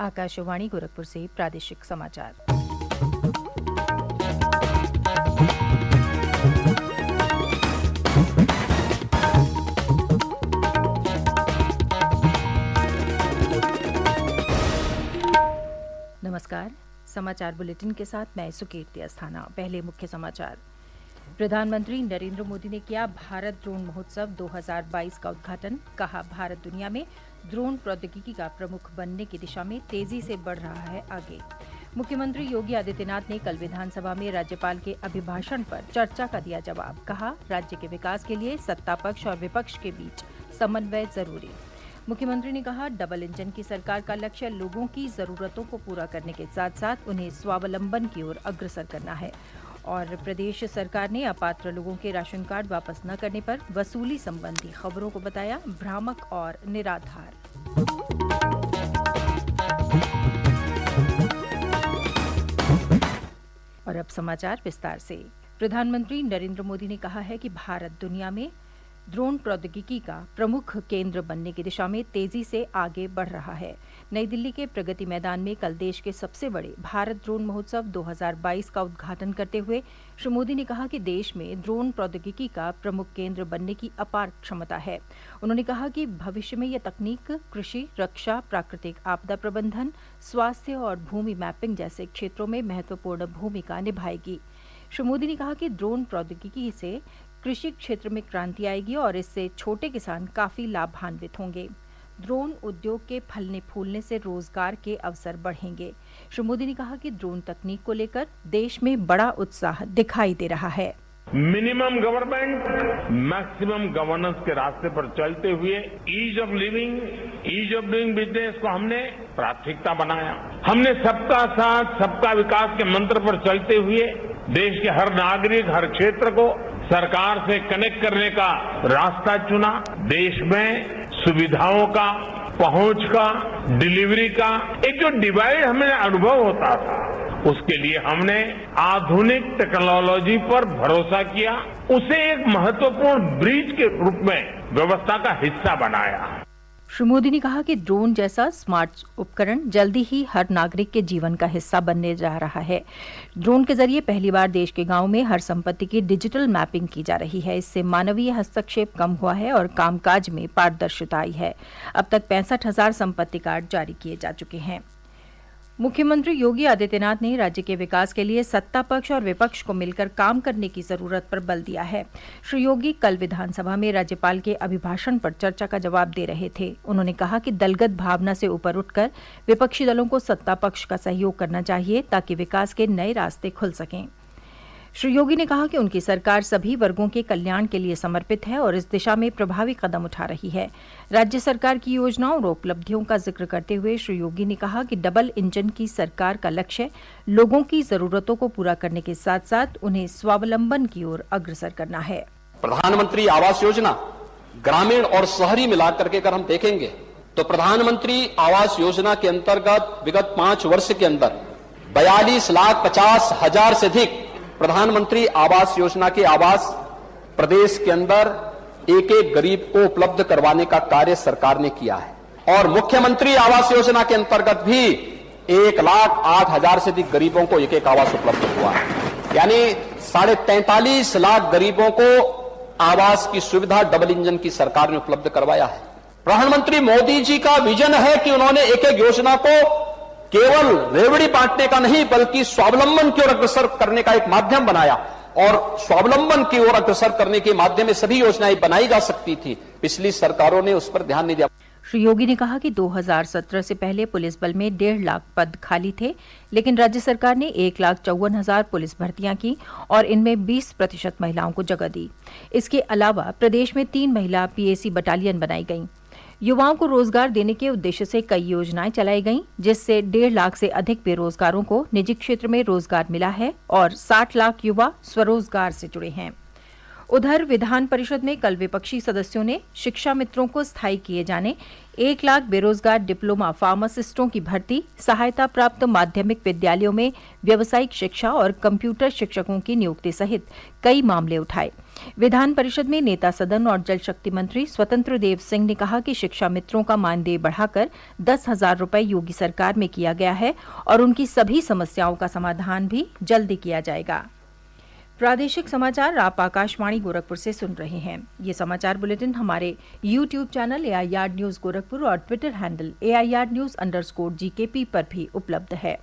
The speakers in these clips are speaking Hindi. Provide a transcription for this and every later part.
आकाशवाणी गोरखपुर से प्रादेशिक समाचार। नमस्कार। समाचार बुलेटिन के साथ मैं सुकीर्ति अस्थाना। पहले मुख्य समाचार। प्रधानमंत्री नरेंद्र मोदी ने किया भारत ड्रोन महोत्सव 2022 का उद्घाटन। कहा, भारत दुनिया में ड्रोन प्रौद्योगिकी का प्रमुख बनने की दिशा में तेजी से बढ़ रहा है आगे। मुख्यमंत्री योगी आदित्यनाथ ने कल विधानसभा में राज्यपाल के अभिभाषण पर चर्चा का दिया जवाब। कहा, राज्य के विकास के लिए सत्ता पक्ष और विपक्ष के बीच समन्वय जरूरी। मुख्यमंत्री ने कहा, डबल इंजन की सरकार का लक्ष्य लोगों की जरूरतों को पूरा करने के साथ साथ उन्हें स्वावलंबन की ओर अग्रसर करना है। और प्रदेश सरकार ने अपात्र लोगों के राशन कार्ड वापस न करने पर वसूली संबंधी खबरों को बताया भ्रामक और निराधार। और अब समाचार विस्तार से। प्रधानमंत्री नरेंद्र मोदी ने कहा है कि भारत दुनिया में ड्रोन प्रौद्योगिकी का प्रमुख केंद्र बनने की दिशा में तेजी से आगे बढ़ रहा है। नई दिल्ली के प्रगति मैदान में कल देश के सबसे बड़े भारत ड्रोन महोत्सव 2022 का उद्घाटन करते हुए श्री मोदी ने कहा कि देश में ड्रोन प्रौद्योगिकी का प्रमुख केंद्र बनने की अपार क्षमता है। उन्होंने कहा कि भविष्य में यह तकनीक कृषि, रक्षा, प्राकृतिक आपदा प्रबंधन, स्वास्थ्य और भूमि मैपिंग जैसे क्षेत्रों में महत्वपूर्ण भूमिका निभाएगी। श्री मोदी ने कहा कि ड्रोन प्रौद्योगिकी से कृषि क्षेत्र में क्रांति आएगी और इससे छोटे किसान काफी लाभान्वित होंगे। ड्रोन उद्योग के फलने फूलने से रोजगार के अवसर बढ़ेंगे। श्री मोदी ने कहा कि ड्रोन तकनीक को लेकर देश में बड़ा उत्साह दिखाई दे रहा है। मिनिमम गवर्नमेंट मैक्सिमम गवर्नेंस के रास्ते पर चलते हुए ease of living, ease of doing business को हमने प्राथमिकता बनाया। हमने सबका साथ सबका विकास के मंत्र पर चलते हुए देश के हर नागरिक, हर क्षेत्र को सरकार से कनेक्ट करने का रास्ता चुना। देश में सुविधाओं का, पहुंच का, डिलीवरी का एक जो डिवाइड हमें अनुभव होता था, उसके लिए हमने आधुनिक टेक्नोलॉजी पर भरोसा किया, उसे एक महत्वपूर्ण ब्रिज के रूप में व्यवस्था का हिस्सा बनाया। श्री मोदी ने कहा कि ड्रोन जैसा स्मार्ट उपकरण जल्दी ही हर नागरिक के जीवन का हिस्सा बनने जा रहा है। ड्रोन के जरिए पहली बार देश के गांव में हर संपत्ति की डिजिटल मैपिंग की जा रही है। इससे मानवीय हस्तक्षेप कम हुआ है और कामकाज में पारदर्शिता आई है। अब तक 65,000 संपत्ति कार्ड जारी किए जा चुके हैं। मुख्यमंत्री योगी आदित्यनाथ ने राज्य के विकास के लिए सत्ता पक्ष और विपक्ष को मिलकर काम करने की जरूरत पर बल दिया है। श्री योगी कल विधानसभा में राज्यपाल के अभिभाषण पर चर्चा का जवाब दे रहे थे। उन्होंने कहा कि दलगत भावना से ऊपर उठकर विपक्षी दलों को सत्ता पक्ष का सहयोग करना चाहिए ताकि विकास के नए रास्ते खुल सकें। श्री योगी ने कहा कि उनकी सरकार सभी वर्गों के कल्याण के लिए समर्पित है और इस दिशा में प्रभावी कदम उठा रही है। राज्य सरकार की योजनाओं और उपलब्धियों का जिक्र करते हुए श्री योगी ने कहा कि डबल इंजन की सरकार का लक्ष्य लोगों की जरूरतों को पूरा करने के साथ साथ उन्हें स्वावलंबन की ओर अग्रसर करना है। प्रधानमंत्री आवास योजना ग्रामीण और शहरी मिलाकर के अगर हम देखेंगे तो प्रधानमंत्री आवास योजना के अंतर्गत विगत 5 वर्ष के अंदर 42,50,000 से अधिक प्रधानमंत्री आवास योजना के आवास प्रदेश के अंदर एक एक गरीब को उपलब्ध करवाने का कार्य सरकार ने किया है। और मुख्यमंत्री आवास योजना के अंतर्गत भी 1,08,000 से अधिक गरीबों को एक एक आवास उपलब्ध हुआ है। यानी 43.5 लाख गरीबों को आवास की सुविधा डबल इंजन की सरकार ने उपलब्ध करवाया है। प्रधानमंत्री मोदी जी का विजन है कि उन्होंने एक एक योजना को केवल रेवड़ी बांटने का नहीं बल्कि स्वावलंबन की ओर अग्रसर करने का एक माध्यम बनाया। और स्वावलंबन की ओर अग्रसर करने के माध्यम में सभी योजनाएं बनाई जा सकती थी। पिछली सरकारों ने उस पर ध्यान नहीं दिया। श्री योगी ने कहा कि 2017 से पहले पुलिस बल में 1.5 लाख पद खाली थे, लेकिन राज्य सरकार ने 1,54,000 पुलिस भर्तियां की और इनमें 20% महिलाओं को जगह दी। इसके अलावा प्रदेश में 3 महिला पीएसी बटालियन बनाई गईं। युवाओं को रोजगार देने के उद्देश्य से कई योजनाएं चलाई गईं, जिससे 1.5 लाख से अधिक बेरोजगारों को निजी क्षेत्र में रोजगार मिला है और 60 लाख युवा स्वरोजगार से जुड़े हैं। उधर विधान परिषद में कल विपक्षी सदस्यों ने शिक्षा मित्रों को स्थायी किए जाने, 1 लाख बेरोजगार डिप्लोमा फार्मासिस्टों की भर्ती, सहायता प्राप्त माध्यमिक विद्यालयों में व्यावसायिक शिक्षा और कंप्यूटर शिक्षकों की नियुक्ति सहित कई मामले उठाए। विधान परिषद में नेता सदन और जल शक्ति मंत्री स्वतंत्र देव सिंह ने कहा कि शिक्षा मित्रों का मानदेय बढ़ाकर 10,000 रुपये योगी सरकार में किया गया है और उनकी सभी समस्याओं का समाधान भी जल्दी किया जाएगा। प्रादेशिक समाचार आप आकाशवाणी गोरखपुर से सुन रहे हैं। ये समाचार बुलेटिन हमारे YouTube channel AIR news Gorakhpur और ट्विटर हैंडल AIR_GKP पर भी उपलब्ध है।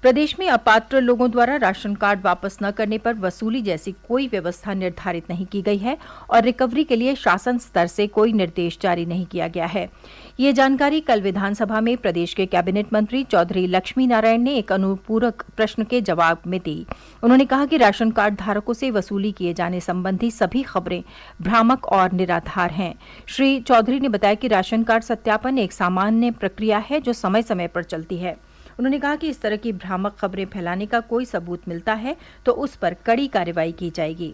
प्रदेश में अपात्र लोगों द्वारा राशन कार्ड वापस न करने पर वसूली जैसी कोई व्यवस्था निर्धारित नहीं की गई है और रिकवरी के लिए शासन स्तर से कोई निर्देश जारी नहीं किया गया है। ये जानकारी कल विधानसभा में प्रदेश के कैबिनेट मंत्री चौधरी लक्ष्मी नारायण ने एक अनुपूरक प्रश्न के जवाब में दी। उन्होंने कहा कि राशन कार्ड धारकों से वसूली किए जाने संबंधी सभी खबरें भ्रामक और निराधार हैं। श्री चौधरी ने बताया कि राशन कार्ड सत्यापन एक सामान्य प्रक्रिया है जो समय समय पर चलती है। उन्होंने कहा कि इस तरह की भ्रामक खबरें फैलाने का कोई सबूत मिलता है तो उस पर कड़ी कार्रवाई की जाएगी।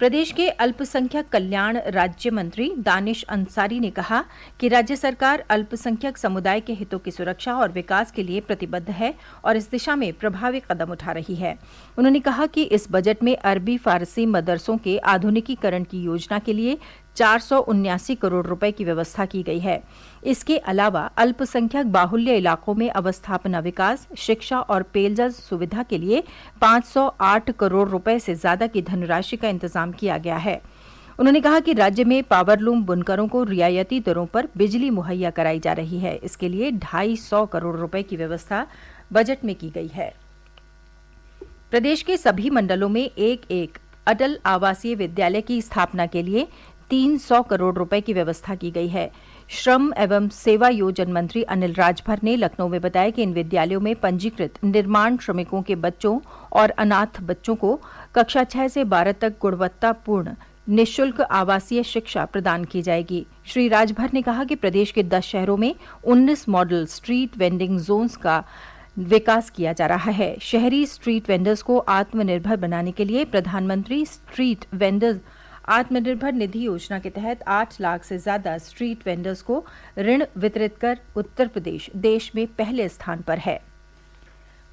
प्रदेश के अल्पसंख्यक कल्याण राज्य मंत्री दानिश अंसारी ने कहा कि राज्य सरकार अल्पसंख्यक समुदाय के हितों की सुरक्षा और विकास के लिए प्रतिबद्ध है और इस दिशा में प्रभावी कदम उठा रही है। उन्होंने कहा कि इस बजट में अरबी फारसी मदरसों के आधुनिकीकरण की योजना के लिए 479 करोड़ रुपए की व्यवस्था की गई है। इसके अलावा अल्पसंख्यक बाहुल्य इलाकों में अवस्थापना विकास, शिक्षा और पेयजल सुविधा के लिए 508 करोड़ रुपए से ज्यादा की धनराशि का इंतजाम किया गया है। उन्होंने कहा कि राज्य में पावरलूम बुनकरों को रियायती दरों पर बिजली मुहैया कराई जा रही है। इसके लिए 250 करोड़ रुपए की व्यवस्था बजट में की गई है। प्रदेश के सभी मंडलों में एक एक अटल आवासीय विद्यालय की स्थापना के लिए 300 करोड़ रुपए की व्यवस्था की गई है। श्रम एवं सेवा योजन मंत्री अनिल राजभर ने लखनऊ में बताया कि इन विद्यालयों में पंजीकृत निर्माण श्रमिकों के बच्चों और अनाथ बच्चों को कक्षा 6 से 12 तक गुणवत्तापूर्ण निःशुल्क आवासीय शिक्षा प्रदान की जाएगी। श्री राजभर ने कहा कि प्रदेश के 10 शहरों में 19 मॉडल स्ट्रीट वेंडिंग जोन्स का विकास किया जा रहा है। शहरी स्ट्रीट वेंडर्स को आत्मनिर्भर बनाने के लिए प्रधानमंत्री स्ट्रीट वेंडर्स आत्मनिर्भर निधि योजना के तहत 8 लाख से ज्यादा स्ट्रीट वेंडर्स को ऋण वितरित कर उत्तर प्रदेश देश में पहले स्थान पर है।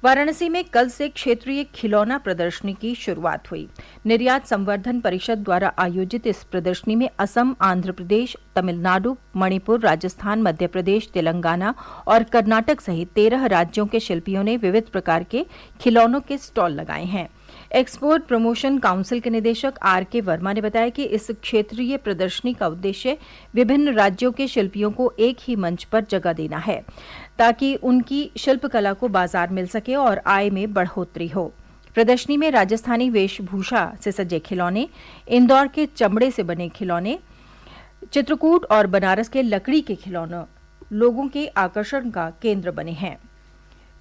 वाराणसी में कल से क्षेत्रीय खिलौना प्रदर्शनी की शुरुआत हुई। निर्यात संवर्धन परिषद द्वारा आयोजित इस प्रदर्शनी में असम, आंध्र प्रदेश, तमिलनाडु, मणिपुर, राजस्थान, मध्य प्रदेश, तेलंगाना और कर्नाटक सहित 13 राज्यों के शिल्पियों ने विविध प्रकार के खिलौनों के स्टॉल लगाए हैं। एक्सपोर्ट प्रमोशन काउंसिल के निदेशक R.K. वर्मा ने बताया कि इस क्षेत्रीय प्रदर्शनी का उद्देश्य विभिन्न राज्यों के शिल्पियों को एक ही मंच पर जगह देना है ताकि उनकी शिल्पकला को बाजार मिल सके और आय में बढ़ोतरी हो। प्रदर्शनी में राजस्थानी वेशभूषा से सजे खिलौने, इंदौर के चमड़े से बने खिलौने, चित्रकूट और बनारस के लकड़ी के खिलौने लोगों के आकर्षण का केंद्र बने हैं।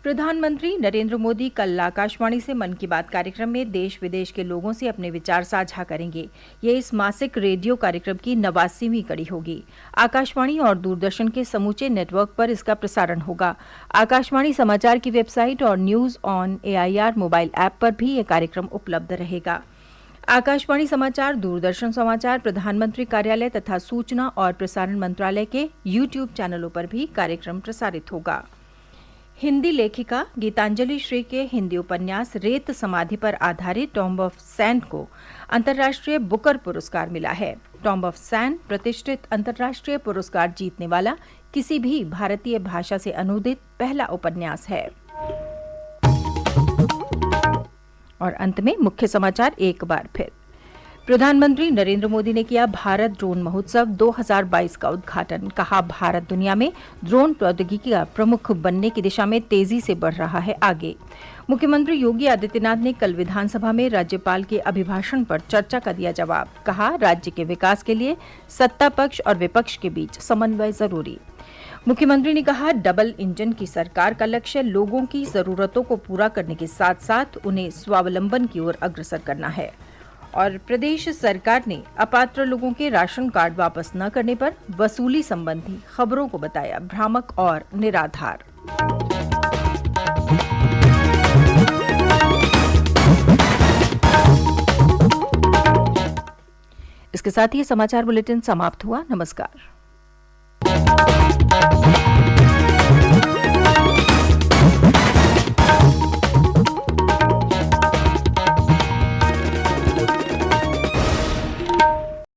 प्रधानमंत्री नरेंद्र मोदी कल आकाशवाणी से मन की बात कार्यक्रम में देश विदेश के लोगों से अपने विचार साझा करेंगे। ये इस मासिक रेडियो कार्यक्रम की 89वीं कड़ी होगी। आकाशवाणी और दूरदर्शन के समूचे नेटवर्क पर इसका प्रसारण होगा। आकाशवाणी समाचार की वेबसाइट और news on AIR mobile app पर भी ये कार्यक्रम उपलब्ध रहेगा। आकाशवाणी समाचार, दूरदर्शन समाचार, प्रधानमंत्री कार्यालय तथा सूचना और प्रसारण मंत्रालय के YouTube चैनलों पर भी कार्यक्रम प्रसारित होगा। हिंदी लेखिका गीतांजलि श्री के हिंदी उपन्यास रेत समाधि पर आधारित टॉम्ब ऑफ सैंड को अंतर्राष्ट्रीय बुकर पुरस्कार मिला है। टॉम्ब ऑफ सैंड प्रतिष्ठित अंतर्राष्ट्रीय पुरस्कार जीतने वाला किसी भी भारतीय भाषा से अनुदित पहला उपन्यास है। और अंत में मुख्य समाचार एक बार फिर। प्रधानमंत्री नरेंद्र मोदी ने किया भारत ड्रोन महोत्सव 2022 का उद्घाटन। कहा, भारत दुनिया में ड्रोन प्रौद्योगिकी का प्रमुख बनने की दिशा में तेजी से बढ़ रहा है आगे। मुख्यमंत्री योगी आदित्यनाथ ने कल विधानसभा में राज्यपाल के अभिभाषण पर चर्चा का दिया जवाब। कहा, राज्य के विकास के लिए सत्ता पक्ष और विपक्ष के बीच समन्वय जरूरी। मुख्यमंत्री ने कहा, डबल इंजन की सरकार का लक्ष्य लोगों की जरूरतों को पूरा करने के साथ साथ उन्हें स्वावलंबन की ओर अग्रसर करना है। और प्रदेश सरकार ने अपात्र लोगों के राशन कार्ड वापस न करने पर वसूली संबंधी खबरों को बताया भ्रामक और निराधार। इसके साथ ही समाचार बुलेटिन समाप्त हुआ। नमस्कार।